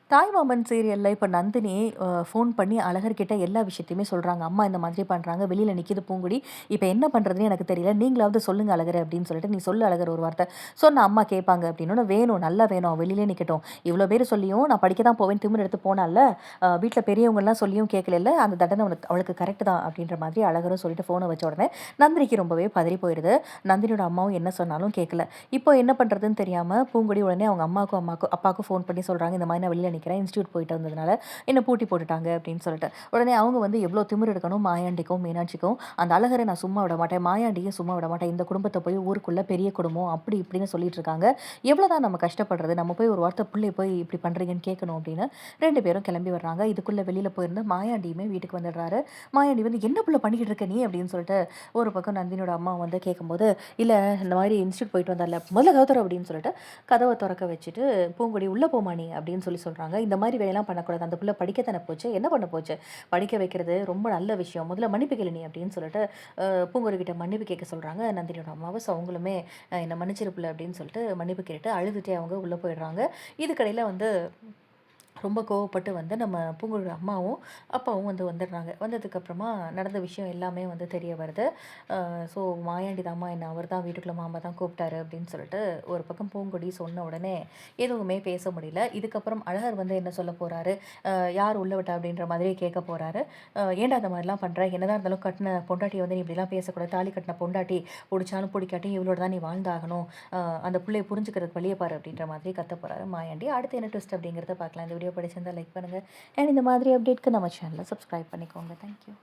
தாய்மாமன் சீரியல்ல இப்ப நந்தினி ஃபோன் பண்ணி அழகர்கிட்ட எல்லா விஷயத்தையுமே சொல்றாங்க. "அம்மா இந்த மாதிரி பண்றாங்க. வெளியில நிக்கிது பூங்கொடி. இப்ப என்ன பண்றதுன்னு எனக்கு தெரியல. நீங்களாவது சொல்லுங்க அழகரே" அப்படின்னு சொல்லிட்டு, "நீ சொல்லு அழகர் ஒரு வார்த்தை." சொன்னா அம்மா கேட்பாங்க அப்படின்னோனே, "வேணும், நல்லா வேணும். அவ வெளியிலே நிக்கட்டும். இவ்ளோ பேரு சொல்லியும் நான் படிக்க தான் போவேன்னு திமிரு எடுத்து போனால்ல. வீட்ல பெரியவங்கலாம் சொல்லியும் கேட்கலைல்ல. அந்த தண்டனை அவளுக்கு கரெக்ட் தான்." அப்படின்ற மாதிரி அழகரும் சொல்லிட்டு ஃபோன வச்ச உடனே, நந்தினிக்கு ரொம்பவே பதறி போயிருது. நந்தினியோட அம்மாவும் என்ன சொன்னாலும் கேட்கல. இப்போ என்ன பண்றதுன்னு தெரியாம பூங்கொடி உடனே அவங்க அப்பாவுக்கும் ஃபோன் பண்ணி சொல்றாங்க, "இந்த மாதிரி நான் வெளியில நிக்கிறேன். இன்ஸ்டிடியூட் போயிட்டு வந்ததுனால என்ன பூட்டி போட்டுட்டாங்க" அப்படின்னு சொல்லிட்டு. உடனே அவங்க வந்து எவ்வளோ திமிரு இருக்கணும் மாயாண்டிக்கும், மீனாட்சிக்கும். அந்த அழகரை நான் சும்மா விட மாட்டேன். மாயாண்டியும் சும்மா விட மாட்டேன். இந்த குடும்பத்த போய் ஊருக்குள்ள பெரிய குடும்பம் அப்படி இப்படின்னு சொல்லிட்டு இருக்காங்க. எவ்வளோதான் நம்ம கஷ்டப்படுறது? நம்ம போய் ஒரு வார்த்தை புள்ளைய போய் இப்படி பண்றீங்கன்னு கேட்கணும் அப்படின்னு 2 பேரும் கிளம்பி வர்றாங்க. இதுக்குள்ள வெளியில போயிருந்த மாயாண்டியுமே வீட்டுக்கு வந்துடுறாரு. மாயாண்டி வந்து, "என்ன புள்ள பண்ணிக்கிட்டு இருக்க நீ?" அப்படின்னு சொல்லிட்டு ஒரு பக்கம் நந்தினியோட அம்மா வந்து கேட்கும்போது, "இல்ல இந்த மாதிரி இன்ஸ்டிடியூட் போயிட்டு வந்தார்ல, முதல்ல கதவ தொற" அப்படின்னு சொல்லிட்டு கதவ தொறக்க வச்சுட்டு, "பூங்கொடி உள்ள போம்மா நீ" அப்படின்னு சொல்றாங்க. "இந்த மாரி வேலையெல்லாம் பண்ணக்கூடாது. அந்த புள்ள படிக்க தானே போச்சு. என்ன பண்ண போச்சு? படிக்க வைக்கிறது ரொம்ப நல்ல விஷயம். முதல்ல மன்னிப்பு கேளு நீ" அப்படின்னு சொல்லிட்டு, பூங்கொடி கிட்ட மன்னிப்பு கேட்க சொல்றாங்க நந்தினியோட அம்மாவ. ஸோ அவங்களுமே "என்ன மன்னிச்சிரு புள்ள" அப்படின்னு சொல்லிட்டு மன்னிப்பு கேட்டு அழுதுட்டே அவங்க உள்ள போயிடுறாங்க. இதுக்கிடையில வந்து ரொம்ப கோவப்பட்டு வந்து நம்ம பூங்குழலி அம்மாவும், அப்பாவும் வந்து வந்துடுறாங்க. வந்ததுக்கப்புறமா நடந்த விஷயம் எல்லாமே வந்து தெரிய வருது. ஸோ மாயாண்டி தாம்மா என்ன அவர் தான் வீட்டுக்குள்ள மாமா தான் கூப்பிட்டாரு அப்படின்னு சொல்லிட்டு ஒரு பக்கம் பூங்கொடி சொன்ன உடனே எதுவுமே பேச முடியல. இதுக்கப்புறம் அழகர் வந்து என்ன சொல்ல போறாரு, யார் உள்ள விட்டா அப்படின்ற மாதிரி கேட்க போறாரு. ஏன்டா இந்த மாதிரிலாம் பண்ற? என்னதான் இருந்தாலும் கட்டின பொண்டாட்டிய வந்து நீ இப்படிலாம் பேசக்கூடாது. தாலி கட்டின பொண்டாட்டி புடிச்சாலும் புடிக்காட்டியும் இவளோட தான் நீ வாழ்ந்தாகணும். அந்த புள்ளைய புரிஞ்சுக்கிறதுக்கு வழிய பாரு அப்படின்ற மாதிரி கத்த போறாரு மாயாண்டி. அடுத்து என்ன ட்விஸ்ட் அப்படிங்கிறத பார்க்கலாம். இந்த வீடியோ பிடிச்சிருந்தா லைக் பண்ணுங்க. அண்ட் இந்த மாதிரி அப்டேட்க்கு நம்ம சேனலை சப்ஸ்கிரைப் பண்ணிக்கோங்க. தேங்க்யூ.